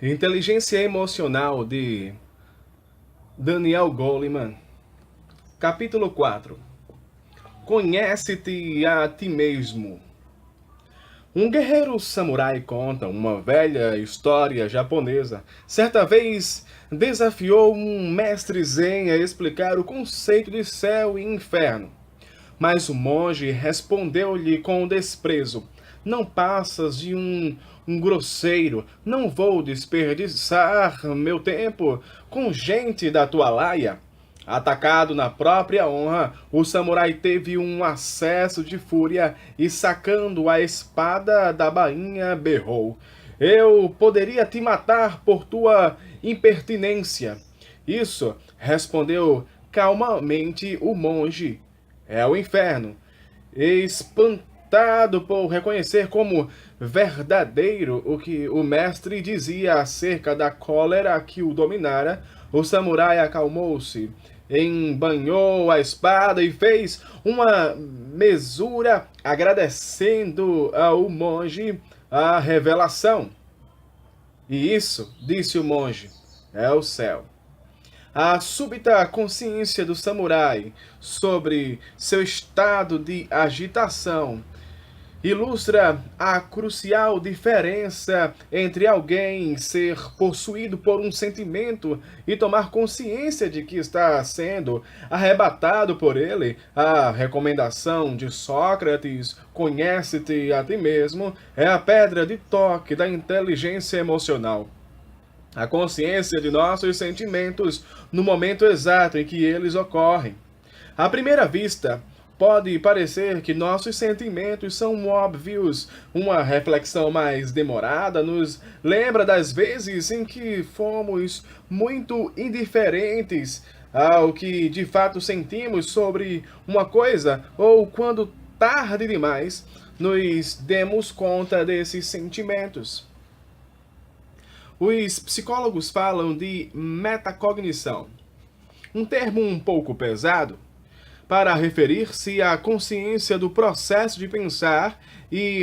Inteligência Emocional de Daniel Goleman. Capítulo 4. Conhece-te a ti mesmo. Um guerreiro samurai conta uma velha história japonesa. Certa vez desafiou um mestre zen a explicar o conceito de céu e inferno. Mas o monge respondeu-lhe com desprezo: Não passas de um grosseiro. Não vou desperdiçar meu tempo com gente da tua laia. Atacado na própria honra, o samurai teve um acesso de fúria e, sacando a espada da bainha, berrou: Eu poderia te matar por tua impertinência. Isso, respondeu calmamente o monge, é o inferno. Espantado por reconhecer como verdadeiro o que o mestre dizia acerca da cólera que o dominara, o samurai acalmou-se, embanhou a espada e fez uma mesura agradecendo ao monge a revelação. E isso, disse o monge, é o céu. A súbita consciência do samurai sobre seu estado de agitação ilustra a crucial diferença entre alguém ser possuído por um sentimento e tomar consciência de que está sendo arrebatado por ele. A recomendação de Sócrates, conhece-te a ti mesmo, é a pedra de toque da inteligência emocional. A consciência de nossos sentimentos no momento exato em que eles ocorrem. À primeira vista, pode parecer que nossos sentimentos são óbvios. Uma reflexão mais demorada nos lembra das vezes em que fomos muito indiferentes ao que de fato sentimos sobre uma coisa, ou quando tarde demais nos demos conta desses sentimentos. Os psicólogos falam de metacognição, um termo um pouco pesado, para referir-se à consciência do processo de pensar, e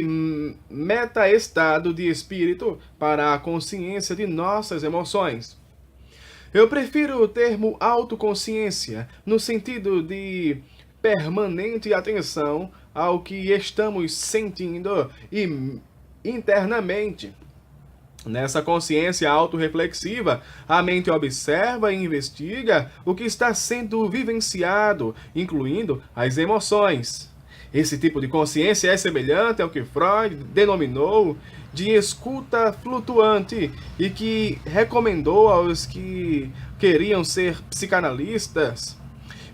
metaestado de espírito para a consciência de nossas emoções. Eu prefiro o termo autoconsciência, no sentido de permanente atenção ao que estamos sentindo e internamente. Nessa consciência autorreflexiva, a mente observa e investiga o que está sendo vivenciado, incluindo as emoções. Esse tipo de consciência é semelhante ao que Freud denominou de escuta flutuante e que recomendou aos que queriam ser psicanalistas.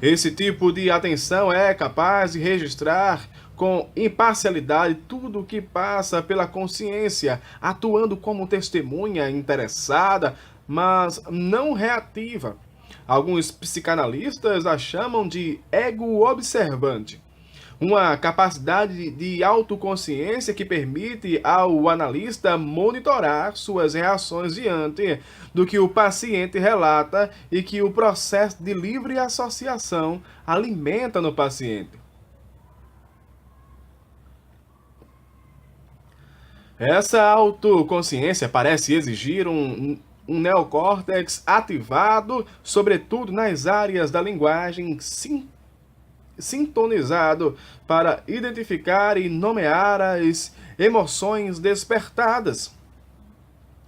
Esse tipo de atenção é capaz de registrar com imparcialidade tudo o que passa pela consciência, atuando como testemunha interessada, mas não reativa. Alguns psicanalistas a chamam de ego observante, uma capacidade de autoconsciência que permite ao analista monitorar suas reações diante do que o paciente relata e que o processo de livre associação alimenta no paciente. Essa autoconsciência parece exigir um neocórtex ativado, sobretudo nas áreas da linguagem, sintonizado para identificar e nomear as emoções despertadas.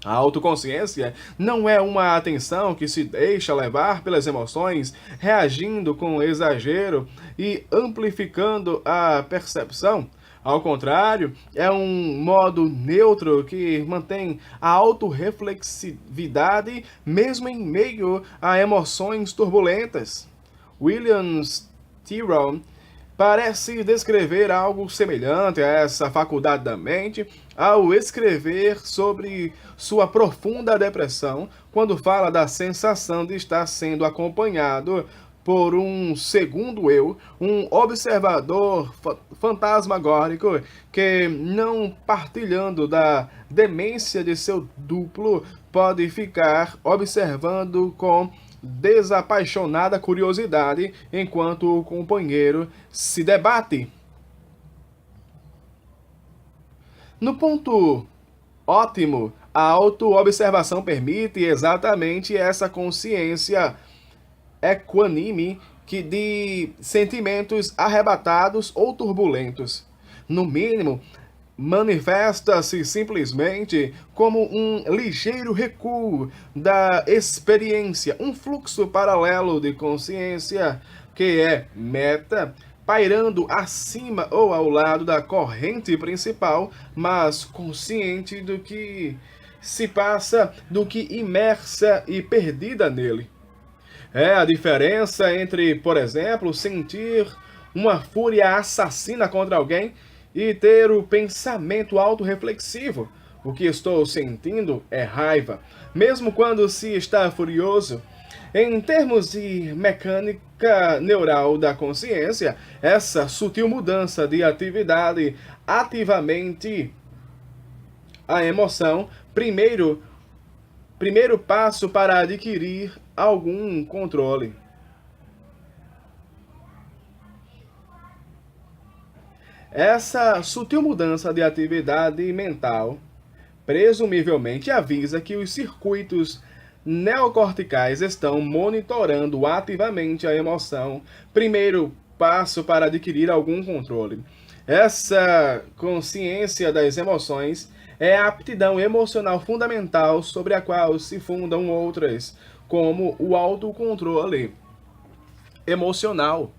A autoconsciência não é uma atenção que se deixa levar pelas emoções, reagindo com exagero e amplificando a percepção. Ao contrário, é um modo neutro que mantém a autorreflexividade mesmo em meio a emoções turbulentas. William Tyrrell parece descrever algo semelhante a essa faculdade da mente ao escrever sobre sua profunda depressão, quando fala da sensação de estar sendo acompanhado por um segundo eu, um observador fantasmagórico que, não partilhando da demência de seu duplo, pode ficar observando com desapaixonada curiosidade enquanto o companheiro se debate. No ponto ótimo, A autoobservação permite exatamente essa consciência equânime de sentimentos arrebatados ou turbulentos. No mínimo, manifesta-se simplesmente como um ligeiro recuo da experiência, um fluxo paralelo de consciência que é meta, pairando acima ou ao lado da corrente principal, mas consciente do que se passa, do que imersa e perdida nele. É a diferença entre, por exemplo, sentir uma fúria assassina contra alguém e ter o pensamento autorreflexivo. O que estou sentindo é raiva, mesmo quando se está furioso. Em termos de mecânica neural da consciência, essa sutil mudança de atividade ativamente a emoção, primeiro passo para adquirir algum controle. Essa sutil mudança de atividade mental presumivelmente avisa que os circuitos neocorticais estão monitorando ativamente a emoção, primeiro passo para adquirir algum controle. Essa consciência das emoções é a aptidão emocional fundamental sobre a qual se fundam outras, como o autocontrole emocional.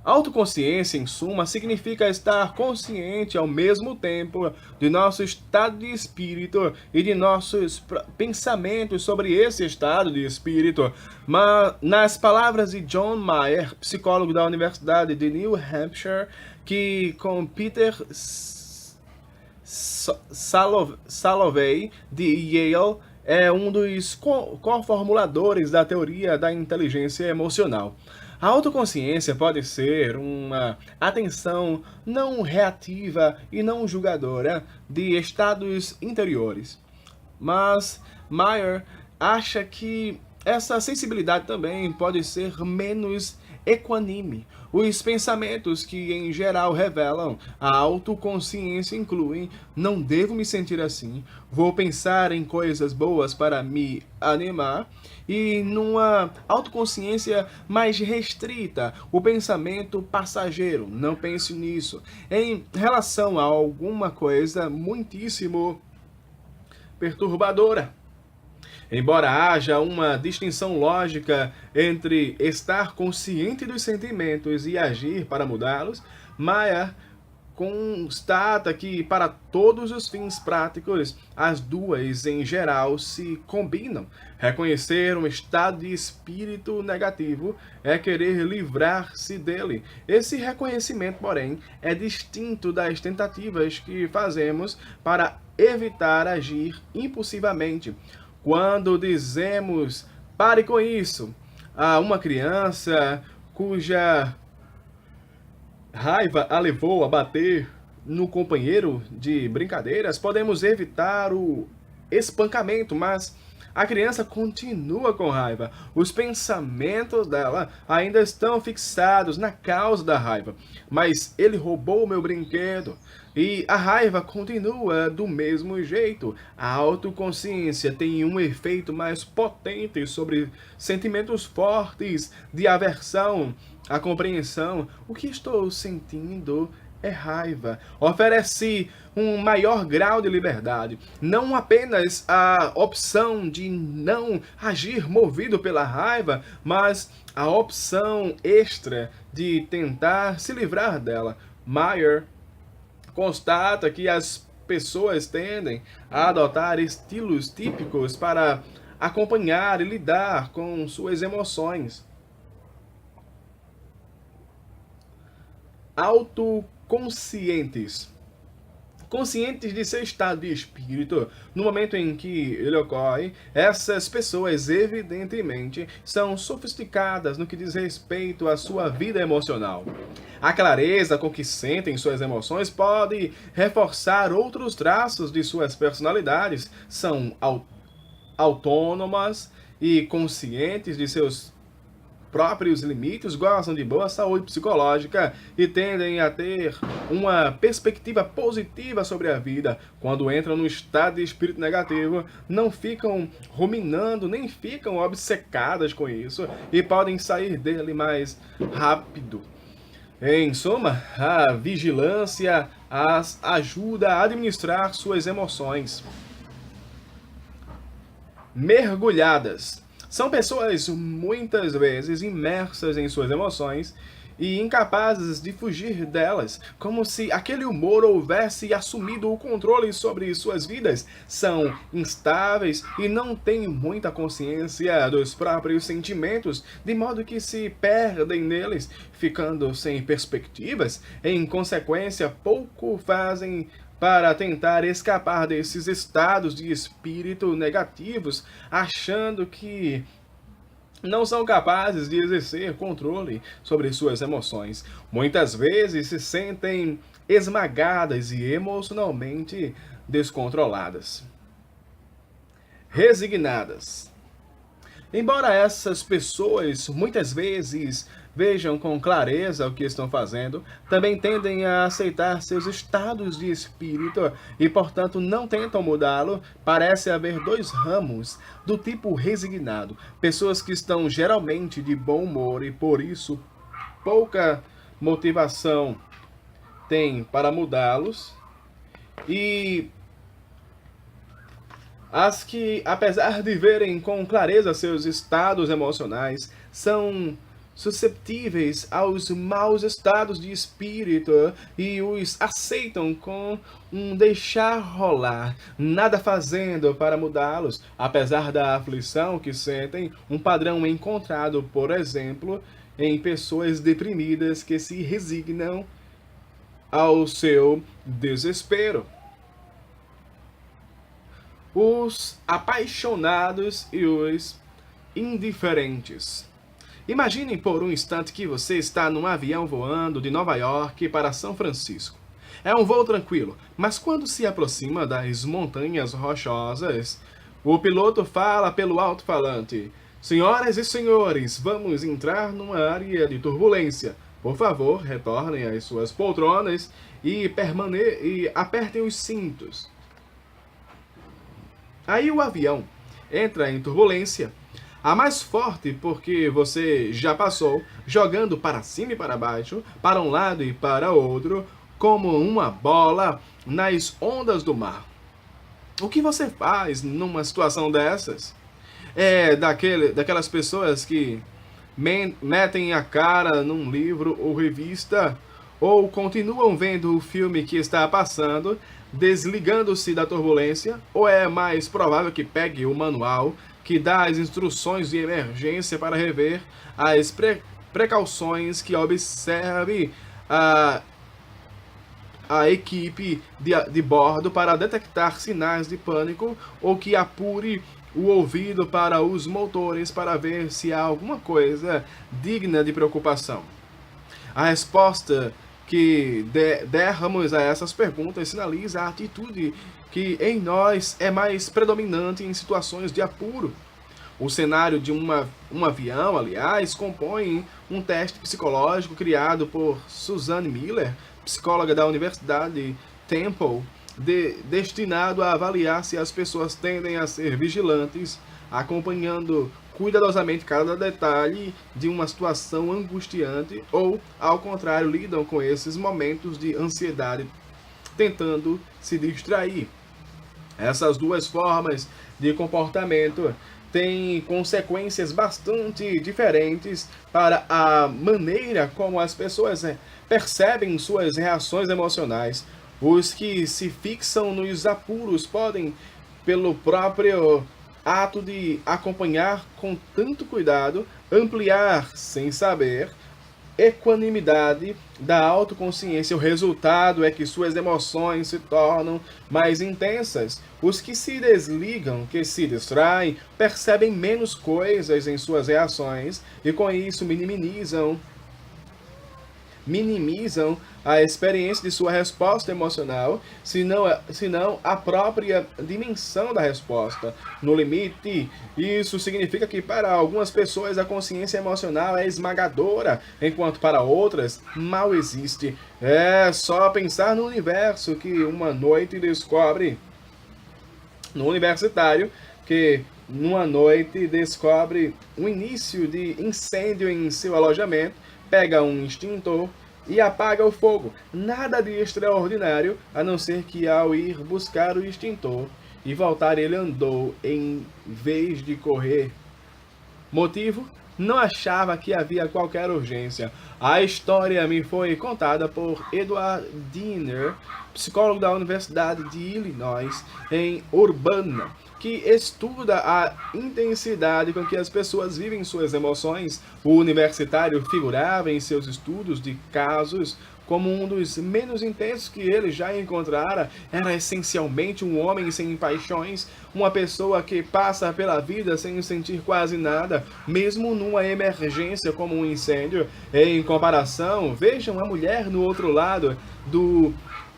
Autoconsciência, em suma, significa estar consciente ao mesmo tempo de nosso estado de espírito e de nossos pensamentos sobre esse estado de espírito. Mas, nas palavras de John Mayer, psicólogo da Universidade de New Hampshire, que com Peter Salovey, de Yale, é um dos co-formuladores da teoria da inteligência emocional. A autoconsciência pode ser uma atenção não reativa e não julgadora de estados interiores. Mas Mayer acha que essa sensibilidade também pode ser menos equânime. Os pensamentos que, em geral, revelam a autoconsciência incluem: não devo me sentir assim, vou pensar em coisas boas para me animar. E numa autoconsciência mais restrita, o pensamento passageiro, não pense nisso, em relação a alguma coisa muitíssimo perturbadora. Embora haja uma distinção lógica entre estar consciente dos sentimentos e agir para mudá-los, Mayer constata que, para todos os fins práticos, as duas, em geral, se combinam. Reconhecer um estado de espírito negativo é querer livrar-se dele. Esse reconhecimento, porém, é distinto das tentativas que fazemos para evitar agir impulsivamente. Quando dizemos pare com isso a uma criança cuja raiva a levou a bater no companheiro de brincadeiras, podemos evitar o espancamento, mas a criança continua com raiva. Os pensamentos dela ainda estão fixados na causa da raiva. Mas ele roubou meu brinquedo. E a raiva continua do mesmo jeito. A autoconsciência tem um efeito mais potente sobre sentimentos fortes de aversão, a compreensão. O que estou sentindo é raiva. Oferece um maior grau de liberdade. Não apenas a opção de não agir movido pela raiva, mas a opção extra de tentar se livrar dela. Mayer constata que as pessoas tendem a adotar estilos típicos para acompanhar e lidar com suas emoções. Autoconscientes. Conscientes de seu estado de espírito no momento em que ele ocorre, essas pessoas evidentemente são sofisticadas no que diz respeito à sua vida emocional. A clareza com que sentem suas emoções pode reforçar outros traços de suas personalidades. São autônomas e conscientes de seus próprios limites, gozam de boa saúde psicológica e tendem a ter uma perspectiva positiva sobre a vida. Quando entram no estado de espírito negativo, não ficam ruminando, nem ficam obcecadas com isso e podem sair dele mais rápido. Em suma, a vigilância as ajuda a administrar suas emoções. Mergulhadas. São pessoas muitas vezes imersas em suas emoções e incapazes de fugir delas, como se aquele humor houvesse assumido o controle sobre suas vidas. São instáveis e não têm muita consciência dos próprios sentimentos, de modo que se perdem neles, ficando sem perspectivas. Em consequência, pouco fazem para tentar escapar desses estados de espírito negativos, achando que não são capazes de exercer controle sobre suas emoções. Muitas vezes se sentem esmagadas e emocionalmente descontroladas. Resignadas. Embora essas pessoas muitas vezes vejam com clareza o que estão fazendo, também tendem a aceitar seus estados de espírito e, portanto, não tentam mudá-lo. Parece haver dois ramos do tipo resignado: pessoas que estão geralmente de bom humor e, por isso, pouca motivação têm para mudá-los, e as que, apesar de verem com clareza seus estados emocionais, são susceptíveis aos maus estados de espírito e os aceitam com um deixar rolar, nada fazendo para mudá-los, apesar da aflição que sentem, um padrão encontrado, por exemplo, em pessoas deprimidas que se resignam ao seu desespero. Os apaixonados e os indiferentes. Imaginem por um instante que você está num avião voando de Nova York para São Francisco. É um voo tranquilo, mas quando se aproxima das montanhas rochosas, o piloto fala pelo alto-falante: "Senhoras e senhores, vamos entrar numa área de turbulência. Por favor, retornem às suas poltronas e apertem os cintos." Aí o avião entra em turbulência, a mais forte porque você já passou, jogando para cima e para baixo, para um lado e para outro, como uma bola nas ondas do mar. O que você faz numa situação dessas? É daquelas pessoas que metem a cara num livro ou revista, ou continuam vendo o filme que está passando, desligando-se da turbulência, ou é mais provável que pegue o manual que dá as instruções de emergência para rever as precauções, que observe a equipe de bordo para detectar sinais de pânico, ou que apure o ouvido para os motores para ver se há alguma coisa digna de preocupação? A resposta que derramos a essas perguntas sinaliza a atitude que em nós é mais predominante em situações de apuro. O cenário de um avião, aliás, compõe um teste psicológico criado por Suzanne Miller, psicóloga da Universidade Temple, destinado a avaliar se as pessoas tendem a ser vigilantes, acompanhando cuidadosamente cada detalhe de uma situação angustiante, ou, ao contrário, lidam com esses momentos de ansiedade tentando se distrair. Essas duas formas de comportamento têm consequências bastante diferentes para a maneira como as pessoas percebem suas reações emocionais. Os que se fixam nos apuros podem, pelo próprio ato de acompanhar com tanto cuidado, ampliar, sem saber, equanimidade da autoconsciência. O resultado é que suas emoções se tornam mais intensas. Os que se desligam, que se distraem, percebem menos coisas em suas reações e com isso minimizam a experiência de sua resposta emocional, senão a própria dimensão da resposta. No limite, isso significa que para algumas pessoas a consciência emocional é esmagadora, enquanto para outras mal existe. É só pensar no universo que uma noite descobre, no universitário, que numa noite descobre um início de incêndio em seu alojamento, pega um extintor e apaga o fogo. Nada de extraordinário, a não ser que ao ir buscar o extintor e voltar ele andou em vez de correr. Motivo? Não achava que havia qualquer urgência. A história me foi contada por Edward Diener, psicólogo da Universidade de Illinois, em Urbana, que estuda a intensidade com que as pessoas vivem suas emoções. O universitário figurava em seus estudos de casos como um dos menos intensos que ele já encontrara. Era essencialmente um homem sem paixões, uma pessoa que passa pela vida sem sentir quase nada, mesmo numa emergência como um incêndio. Em comparação, vejam a mulher no outro lado do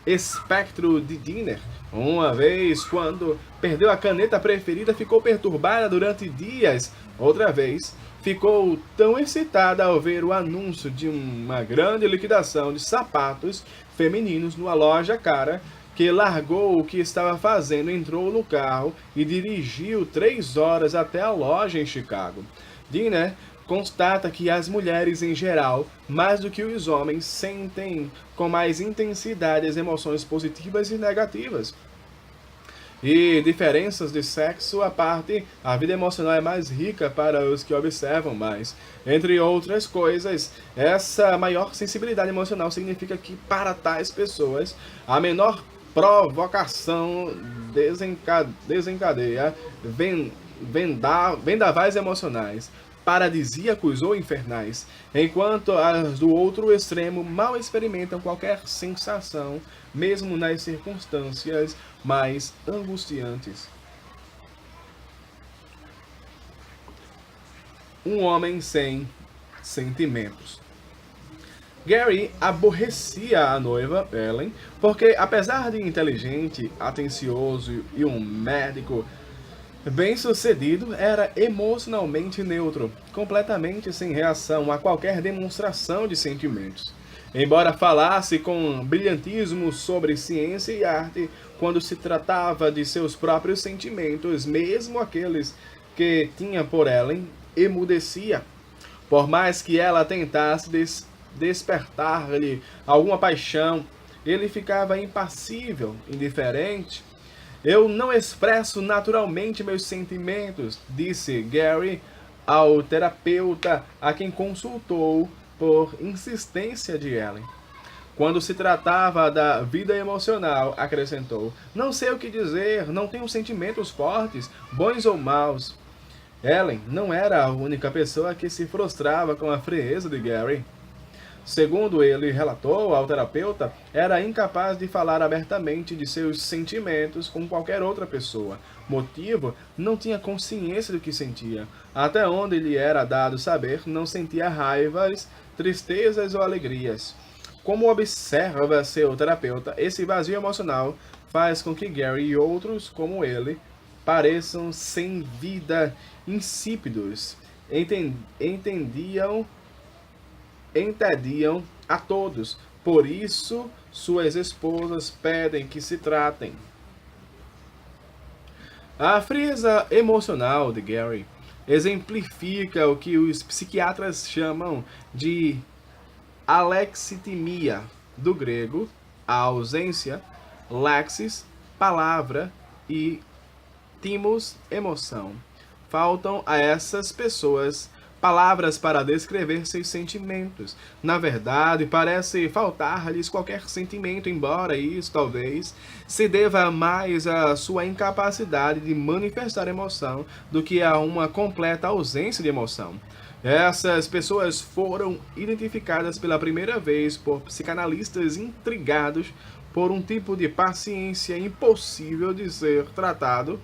espectro de Diener. Uma vez, quando perdeu a caneta preferida, ficou perturbada durante dias. Outra vez, ficou tão excitada ao ver o anúncio de uma grande liquidação de sapatos femininos numa loja cara, que largou o que estava fazendo, entrou no carro e dirigiu 3 horas até a loja em Chicago. Diener constata que as mulheres em geral, mais do que os homens, sentem com mais intensidade as emoções positivas e negativas. E diferenças de sexo à parte, a vida emocional é mais rica para os que observam mais. Entre outras coisas, essa maior sensibilidade emocional significa que para tais pessoas, a menor provocação desencadeia vendavais emocionais, paradisíacos ou infernais, enquanto as do outro extremo mal experimentam qualquer sensação, mesmo nas circunstâncias mais angustiantes. Um homem sem sentimentos. Gary aborrecia a noiva, Ellen, porque apesar de inteligente, atencioso e um médico bem-sucedido, era emocionalmente neutro, completamente sem reação a qualquer demonstração de sentimentos. Embora falasse com brilhantismo sobre ciência e arte, quando se tratava de seus próprios sentimentos, mesmo aqueles que tinha por Ellen, emudecia. Por mais que ela tentasse despertar-lhe alguma paixão, ele ficava impassível, indiferente. Eu não expresso naturalmente meus sentimentos, disse Gary ao terapeuta a quem consultou por insistência de Ellen. Quando se tratava da vida emocional, acrescentou, não sei o que dizer, não tenho sentimentos fortes, bons ou maus. Ellen não era a única pessoa que se frustrava com a frieza de Gary. Segundo ele relatou ao terapeuta, era incapaz de falar abertamente de seus sentimentos com qualquer outra pessoa. Motivo, não tinha consciência do que sentia. Até onde lhe era dado saber, não sentia raivas, tristezas ou alegrias. Como observa seu terapeuta, esse vazio emocional faz com que Gary e outros como ele pareçam sem vida, insípidos, entediam a todos. Por isso, suas esposas pedem que se tratem. A frieza emocional de Gary exemplifica o que os psiquiatras chamam de alexitimia, do grego, a ausência, lexis, palavra, e timos, emoção. Faltam a essas pessoas palavras para descrever seus sentimentos. Na verdade, parece faltar-lhes qualquer sentimento, embora isso, talvez, se deva mais à sua incapacidade de manifestar emoção do que a uma completa ausência de emoção. Essas pessoas foram identificadas pela primeira vez por psicanalistas intrigados por um tipo de paciência impossível de ser tratado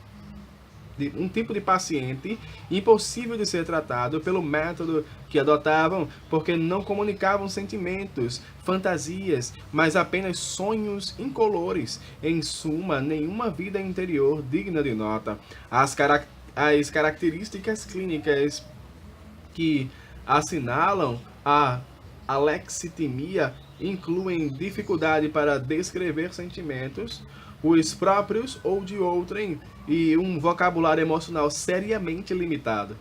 um tipo de paciente impossível de ser tratado pelo método que adotavam, porque não comunicavam sentimentos, fantasias, mas apenas sonhos incolores. Em suma, nenhuma vida interior digna de nota. As características clínicas que assinalam a alexitimia incluem dificuldade para descrever sentimentos, os próprios ou de outrem, e um vocabulário emocional seriamente limitado.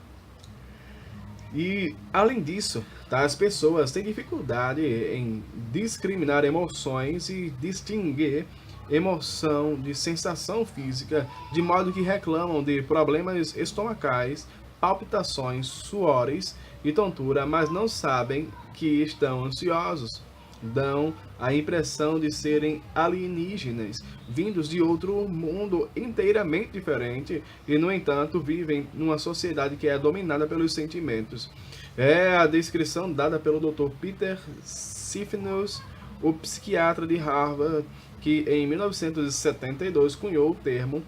E, além disso, as pessoas têm dificuldade em discriminar emoções e distinguir emoção de sensação física, de modo que reclamam de problemas estomacais, palpitações, suores e tontura, mas não sabem que estão ansiosos. Dão a impressão de serem alienígenas, vindos de outro mundo inteiramente diferente, e, no entanto, vivem numa sociedade que é dominada pelos sentimentos. É a descrição dada pelo Dr. Peter Sifnos, o psiquiatra de Harvard, que em 1972 cunhou o termo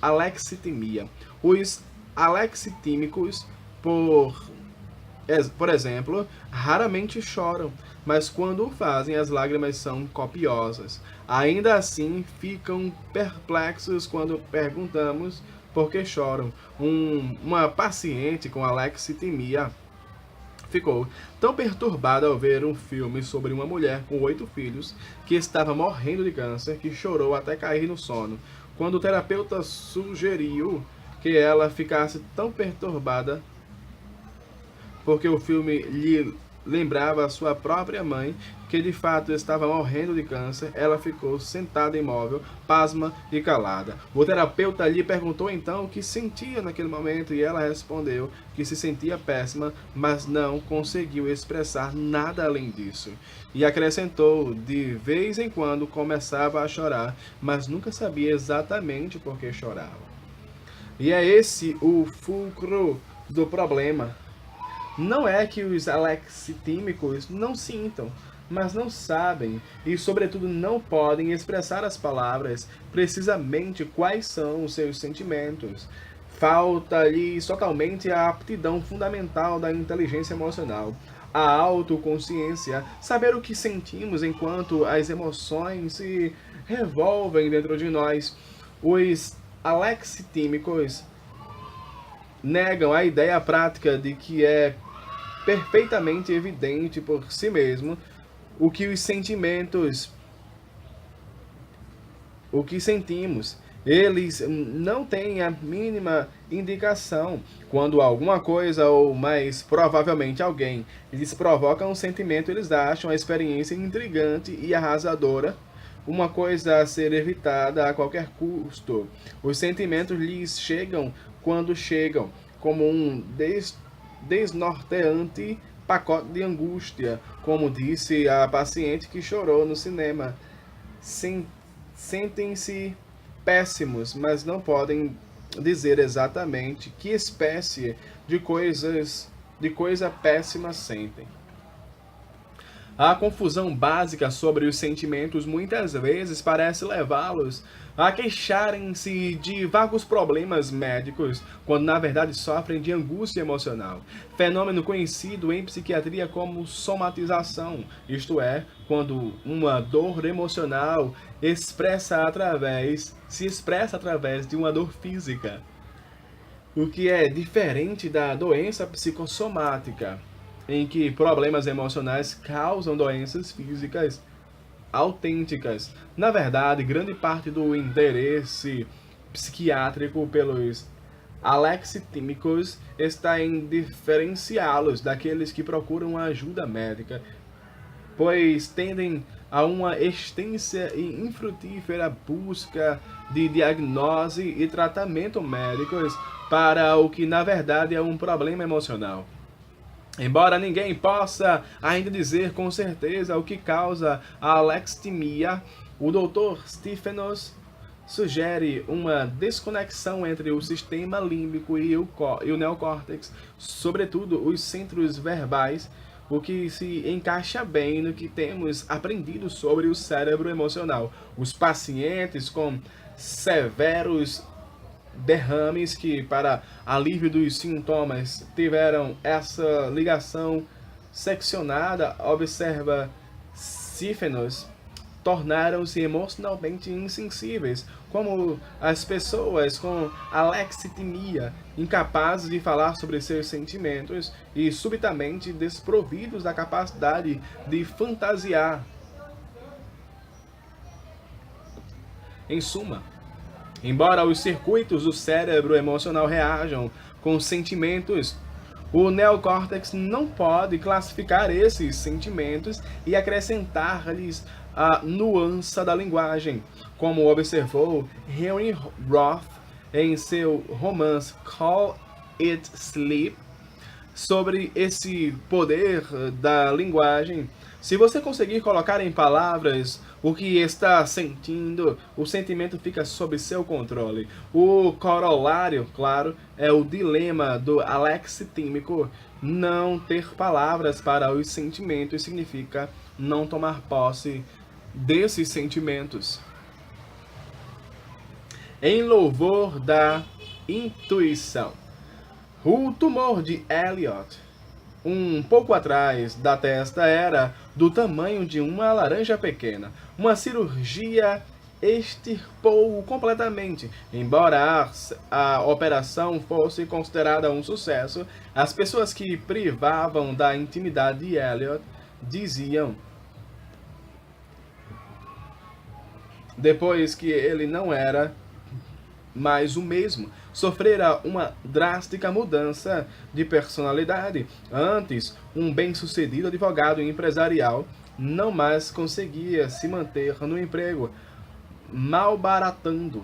alexitimia. Os alexitímicos, por exemplo, raramente choram, mas quando o fazem, as lágrimas são copiosas. Ainda assim, ficam perplexos quando perguntamos por que choram. Uma paciente com alexitimia ficou tão perturbada ao ver um filme sobre uma mulher com 8 filhos que estava morrendo de câncer que chorou até cair no sono. Quando o terapeuta sugeriu que ela ficasse tão perturbada porque o filme lhe lembrava a sua própria mãe, que de fato estava morrendo de câncer, ela ficou sentada imóvel, pasma e calada. O terapeuta lhe perguntou então o que sentia naquele momento e ela respondeu que se sentia péssima, mas não conseguiu expressar nada além disso. E acrescentou, de vez em quando começava a chorar, mas nunca sabia exatamente por que chorava. E é esse o fulcro do problema. Não é que os alexitímicos não sintam, mas não sabem e, sobretudo, não podem expressar as palavras precisamente quais são os seus sentimentos. Falta-lhes totalmente a aptidão fundamental da inteligência emocional, a autoconsciência, saber o que sentimos enquanto as emoções se revolvem dentro de nós. Os alexitímicos negam a ideia prática de que é perfeitamente evidente por si mesmo o que sentimos. Eles não têm a mínima indicação quando alguma coisa, ou mais provavelmente alguém, lhes provoca um sentimento. Eles acham a experiência intrigante e arrasadora, uma coisa a ser evitada a qualquer custo. Os sentimentos lhes chegam quando chegam, como um desnorteante pacote de angústia, como disse a paciente que chorou no cinema. Sentem-se péssimos, mas não podem dizer exatamente que espécie de coisa péssima sentem. A confusão básica sobre os sentimentos muitas vezes parece levá-los a queixarem-se de vagos problemas médicos, quando na verdade sofrem de angústia emocional, fenômeno conhecido em psiquiatria como somatização, isto é, quando uma dor emocional se expressa através de uma dor física, o que é diferente da doença psicossomática, em que problemas emocionais causam doenças físicas autênticas. Na verdade, grande parte do interesse psiquiátrico pelos alexitímicos está em diferenciá-los daqueles que procuram ajuda médica, pois tendem a uma extensa e infrutífera busca de diagnose e tratamento médicos para o que na verdade é um problema emocional. Embora ninguém possa ainda dizer com certeza o que causa a alexitimia, o Dr. Stephanos sugere uma desconexão entre o sistema límbico e o neocórtex, sobretudo os centros verbais, o que se encaixa bem no que temos aprendido sobre o cérebro emocional. Os pacientes com severos derrames que, para alívio dos sintomas, tiveram essa ligação seccionada, observa Sífenos, tornaram-se emocionalmente insensíveis, como as pessoas com alexitimia, incapazes de falar sobre seus sentimentos e subitamente desprovidos da capacidade de fantasiar. Em suma, embora os circuitos do cérebro emocional reajam com sentimentos, o neocórtex não pode classificar esses sentimentos e acrescentar-lhes a nuance da linguagem, como observou Henry Roth em seu romance Call It Sleep. Sobre esse poder da linguagem, se você conseguir colocar em palavras o que está sentindo, o sentimento fica sob seu controle. O corolário, claro, é o dilema do alexitímico. Não ter palavras para os sentimentos significa não tomar posse desses sentimentos. Em louvor da intuição. O tumor de Elliot, um pouco atrás da testa, era do tamanho de uma laranja pequena. Uma cirurgia extirpou-o completamente. Embora a operação fosse considerada um sucesso, as pessoas que privavam da intimidade de Elliot diziam, depois, que ele não era mais o mesmo, sofrera uma drástica mudança de personalidade. Antes, um bem-sucedido advogado empresarial não mais conseguia se manter no emprego, malbaratando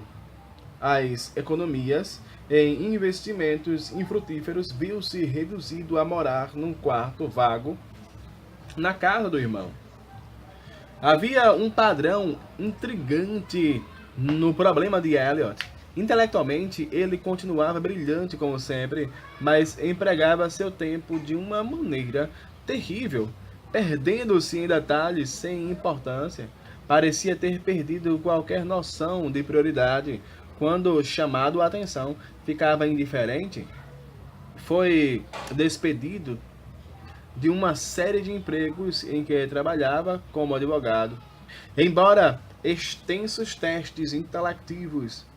as economias em investimentos infrutíferos, viu-se reduzido a morar num quarto vago na casa do irmão. Havia um padrão intrigante no problema de Elliot. Intelectualmente, ele continuava brilhante como sempre, mas empregava seu tempo de uma maneira terrível, perdendo-se em detalhes sem importância. Parecia ter perdido qualquer noção de prioridade. Quando chamado a atenção, ficava indiferente. Foi despedido de uma série de empregos em que trabalhava como advogado. Embora extensos testes intelectivos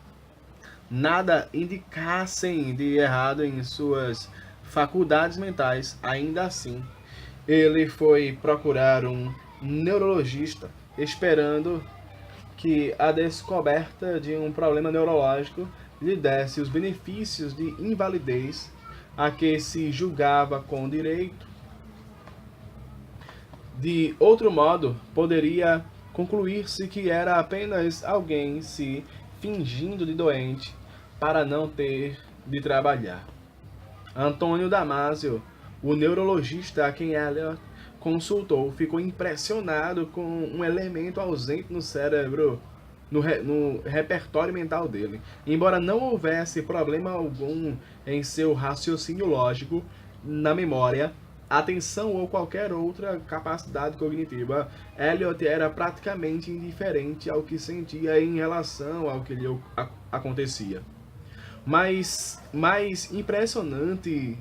nada indicassem de errado em suas faculdades mentais, ainda assim, ele foi procurar um neurologista, esperando que a descoberta de um problema neurológico lhe desse os benefícios de invalidez a que se julgava com direito. De outro modo, poderia concluir-se que era apenas alguém se fingindo de doente para não ter de trabalhar. Antônio Damasio, o neurologista a quem Elliot consultou, ficou impressionado com um elemento ausente no cérebro, no repertório mental dele. Embora não houvesse problema algum em seu raciocínio lógico, na memória, atenção ou qualquer outra capacidade cognitiva, Elliot era praticamente indiferente ao que sentia em relação ao que lhe acontecia. Mas mais impressionante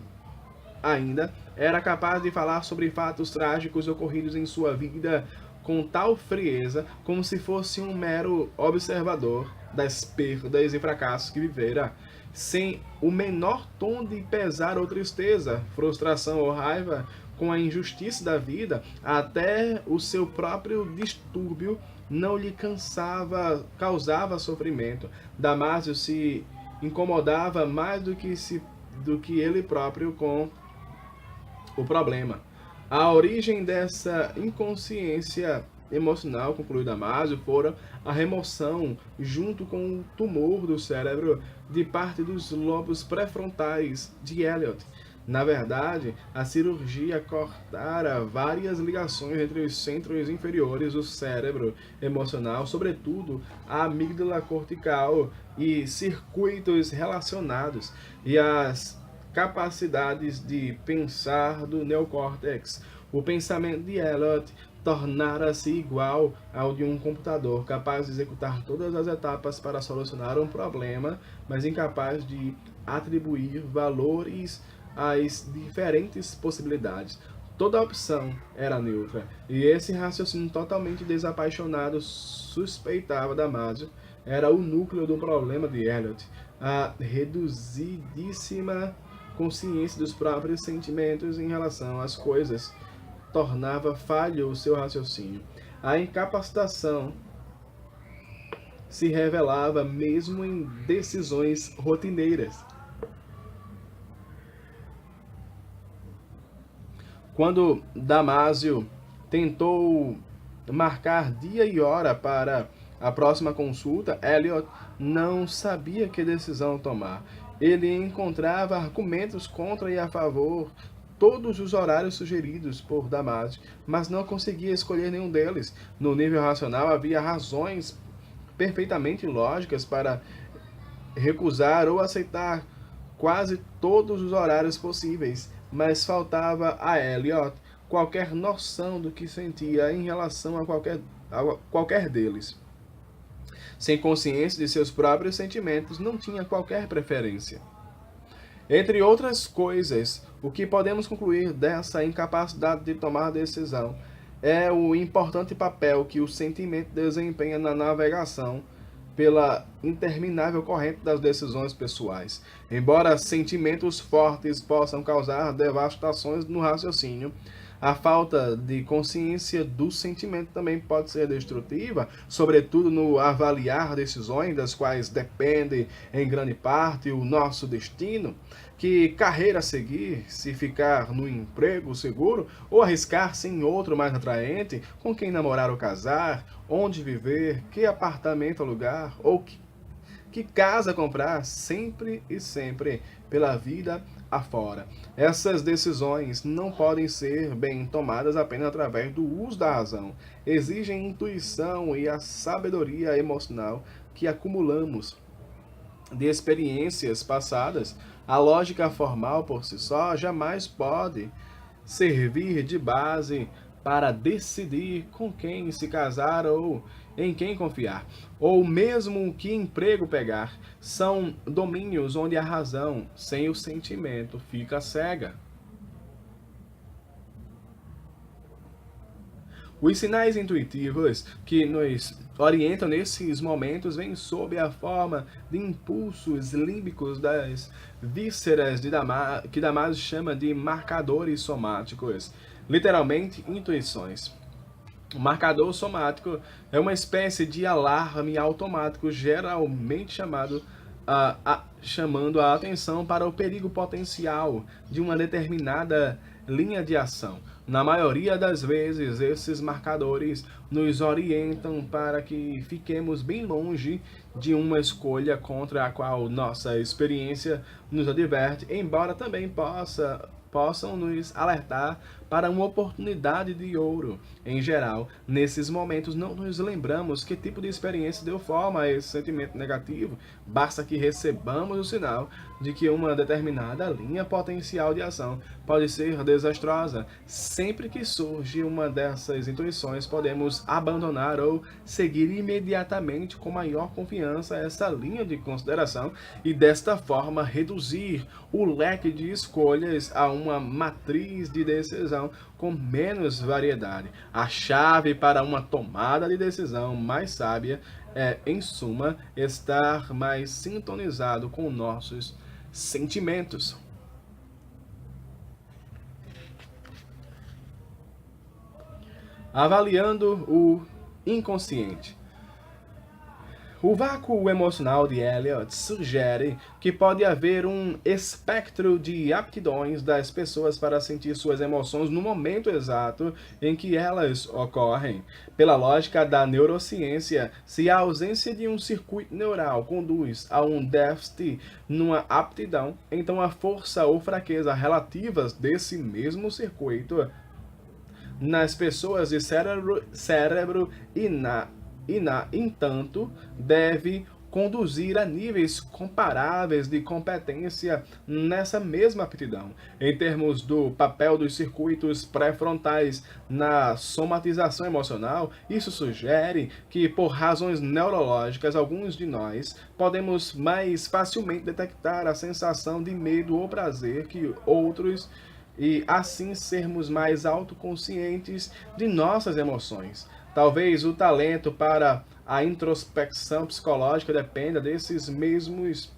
ainda, era capaz de falar sobre fatos trágicos ocorridos em sua vida com tal frieza, como se fosse um mero observador das perdas e fracassos que vivera, sem o menor tom de pesar ou tristeza, frustração ou raiva com a injustiça da vida. Até o seu próprio distúrbio não lhe causava sofrimento. Damasio se incomodava mais do que ele próprio com o problema. A origem dessa inconsciência emocional, concluiu Damasio, fora a remoção, junto com o tumor do cérebro, de parte dos lobos pré-frontais de Elliot. Na verdade, a cirurgia cortara várias ligações entre os centros inferiores do cérebro emocional, sobretudo a amígdala cortical e circuitos relacionados, e as capacidades de pensar do neocórtex. O pensamento de Elliot tornara-se igual ao de um computador, capaz de executar todas as etapas para solucionar um problema, mas incapaz de atribuir valores às diferentes possibilidades. Toda opção era neutra, e esse raciocínio totalmente desapaixonado suspeitava Damasio era o núcleo do problema de Eliot, a reduzidíssima consciência dos próprios sentimentos em relação às coisas tornava falho o seu raciocínio. A incapacitação se revelava mesmo em decisões rotineiras. Quando Damasio tentou marcar dia e hora para a próxima consulta, Eliot não sabia que decisão tomar. Ele encontrava argumentos contra e a favor todos os horários sugeridos por Damasio, mas não conseguia escolher nenhum deles. No nível racional havia razões perfeitamente lógicas para recusar ou aceitar quase todos os horários possíveis, mas faltava a Eliot qualquer noção do que sentia em relação a qualquer deles. Sem consciência de seus próprios sentimentos, não tinha qualquer preferência. Entre outras coisas, o que podemos concluir dessa incapacidade de tomar decisão é o importante papel que o sentimento desempenha na navegação pela interminável corrente das decisões pessoais. Embora sentimentos fortes possam causar devastações no raciocínio, a falta de consciência do sentimento também pode ser destrutiva, sobretudo no avaliar decisões das quais depende, em grande parte, o nosso destino. Que carreira seguir, se ficar no emprego seguro ou arriscar-se em outro mais atraente, com quem namorar ou casar, onde viver, que apartamento alugar ou que casa comprar, sempre e sempre pela vida afora. Essas decisões não podem ser bem tomadas apenas através do uso da razão. Exigem intuição e a sabedoria emocional que acumulamos de experiências passadas. A lógica formal por si só jamais pode servir de base para decidir com quem se casar ou em quem confiar, ou mesmo que emprego pegar. São domínios onde a razão, sem o sentimento, fica cega. Os sinais intuitivos que nos orientam nesses momentos vêm sob a forma de impulsos límbicos das vísceras que Damasio chama de marcadores somáticos, literalmente intuições. O marcador somático é uma espécie de alarme automático, geralmente chamando a atenção para o perigo potencial de uma determinada linha de ação. Na maioria das vezes, esses marcadores nos orientam para que fiquemos bem longe de uma escolha contra a qual nossa experiência nos adverte, embora também possam nos alertar para uma oportunidade de ouro. Em geral, nesses momentos não nos lembramos que tipo de experiência deu forma a esse sentimento negativo, basta que recebamos o sinal de que uma determinada linha potencial de ação pode ser desastrosa. Sempre que surge uma dessas intuições, podemos abandonar ou seguir imediatamente com maior confiança essa linha de consideração e desta forma reduzir o leque de escolhas a uma matriz de decisão com menos variedade. A chave para uma tomada de decisão mais sábia é, em suma, estar mais sintonizado com nossos sentimentos. Avaliando o inconsciente. O vácuo emocional de Eliot sugere que pode haver um espectro de aptidões das pessoas para sentir suas emoções no momento exato em que elas ocorrem. Pela lógica da neurociência, se a ausência de um circuito neural conduz a um déficit numa aptidão, então a força ou fraqueza relativas desse mesmo circuito nas pessoas de cérebro entanto, deve conduzir a níveis comparáveis de competência nessa mesma aptidão. Em termos do papel dos circuitos pré-frontais na somatização emocional, isso sugere que, por razões neurológicas, alguns de nós podemos mais facilmente detectar a sensação de medo ou prazer que outros e assim sermos mais autoconscientes de nossas emoções. Talvez o talento para a introspecção psicológica dependa desses mesmos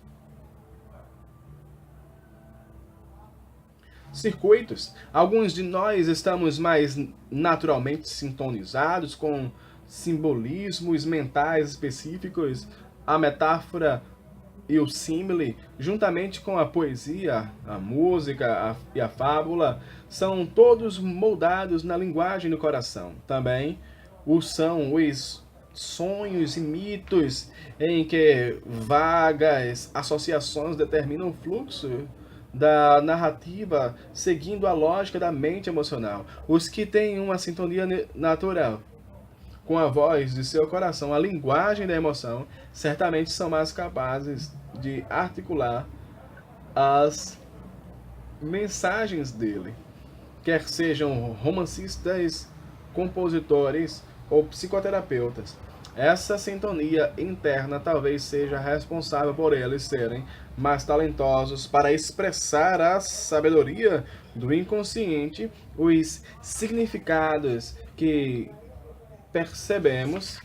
circuitos. Alguns de nós estamos mais naturalmente sintonizados com simbolismos mentais específicos, a metáfora e o símile, juntamente com a poesia, a música e a fábula, são todos moldados na linguagem do coração. Também são os sonhos e mitos em que vagas associações determinam o fluxo da narrativa seguindo a lógica da mente emocional. Os que têm uma sintonia natural com a voz de seu coração, a linguagem da emoção, certamente são mais capazes de articular as mensagens dele, quer sejam romancistas, compositores ou psicoterapeutas. Essa sintonia interna talvez seja responsável por eles serem mais talentosos para expressar a sabedoria do inconsciente, os significados que percebemos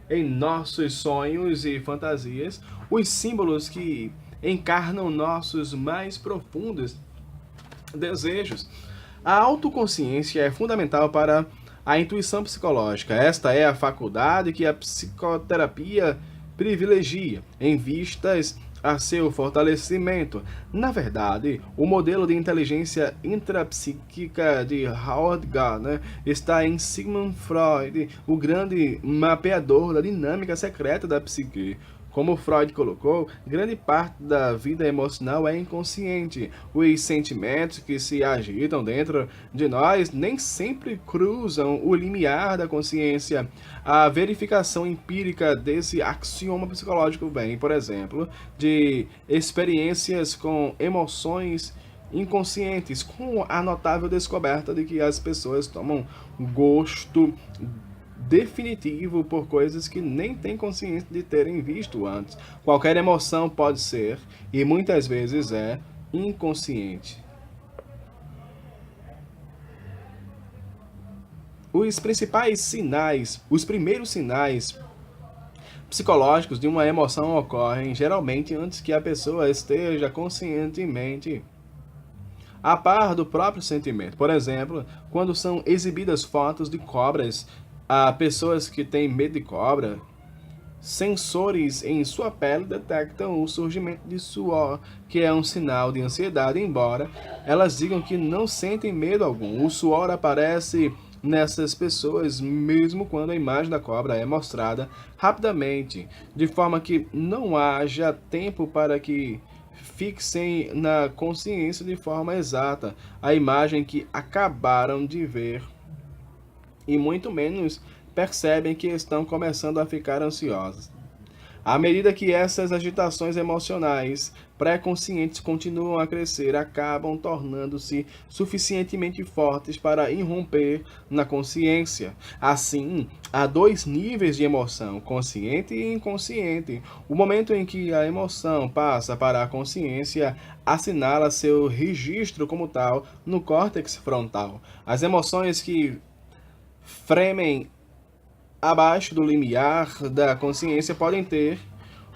em nossos sonhos e fantasias, os símbolos que encarnam nossos mais profundos desejos. A autoconsciência é fundamental para a intuição psicológica. Esta é a faculdade que a psicoterapia privilegia em vistas a seu fortalecimento. Na verdade, o modelo de inteligência intrapsíquica de Howard Gardner está em Sigmund Freud, o grande mapeador da dinâmica secreta da psique. Como Freud colocou, grande parte da vida emocional é inconsciente. Os sentimentos que se agitam dentro de nós nem sempre cruzam o limiar da consciência. A verificação empírica desse axioma psicológico vem, por exemplo, de experiências com emoções inconscientes, com a notável descoberta de que as pessoas tomam gosto definitivo por coisas que nem têm consciência de terem visto antes. Qualquer emoção pode ser, e muitas vezes é, inconsciente. Os primeiros sinais psicológicos de uma emoção ocorrem geralmente antes que a pessoa esteja conscientemente a par do próprio sentimento. Por exemplo, quando são exibidas fotos de cobras a pessoas que têm medo de cobra, sensores em sua pele detectam o surgimento de suor, que é um sinal de ansiedade, embora elas digam que não sentem medo algum. O suor aparece nessas pessoas mesmo quando a imagem da cobra é mostrada rapidamente, de forma que não haja tempo para que fixem na consciência de forma exata a imagem que acabaram de ver, e muito menos percebem que estão começando a ficar ansiosos. À medida que essas agitações emocionais pré-conscientes continuam a crescer, acabam tornando-se suficientemente fortes para irromper na consciência. Assim, há dois níveis de emoção, consciente e inconsciente. O momento em que a emoção passa para a consciência assinala seu registro como tal no córtex frontal. As emoções que fremem abaixo do limiar da consciência podem ter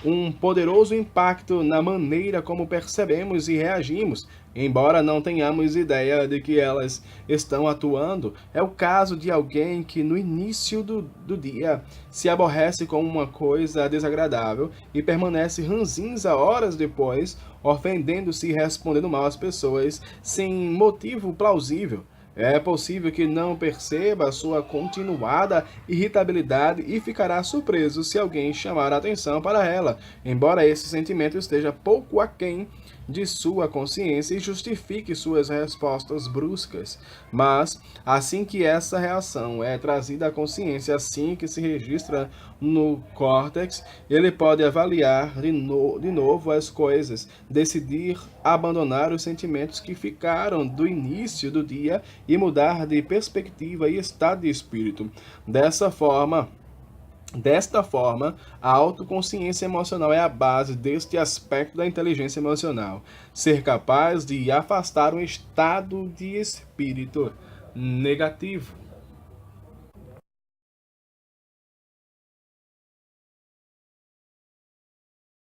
um poderoso impacto na maneira como percebemos e reagimos, embora não tenhamos ideia de que elas estão atuando. É o caso de alguém que no início do dia se aborrece com uma coisa desagradável e permanece ranzinza horas depois, ofendendo-se e respondendo mal às pessoas sem motivo plausível. É possível que não perceba a sua continuada irritabilidade e ficará surpreso se alguém chamar a atenção para ela, embora esse sentimento esteja pouco aquém de sua consciência e justifique suas respostas bruscas. Mas, assim que essa reação é trazida à consciência, assim que se registra no córtex, ele pode avaliar de novo as coisas, decidir abandonar os sentimentos que ficaram do início do dia e mudar de perspectiva e estado de espírito. Desta forma, a autoconsciência emocional é a base deste aspecto da inteligência emocional, ser capaz de afastar um estado de espírito negativo.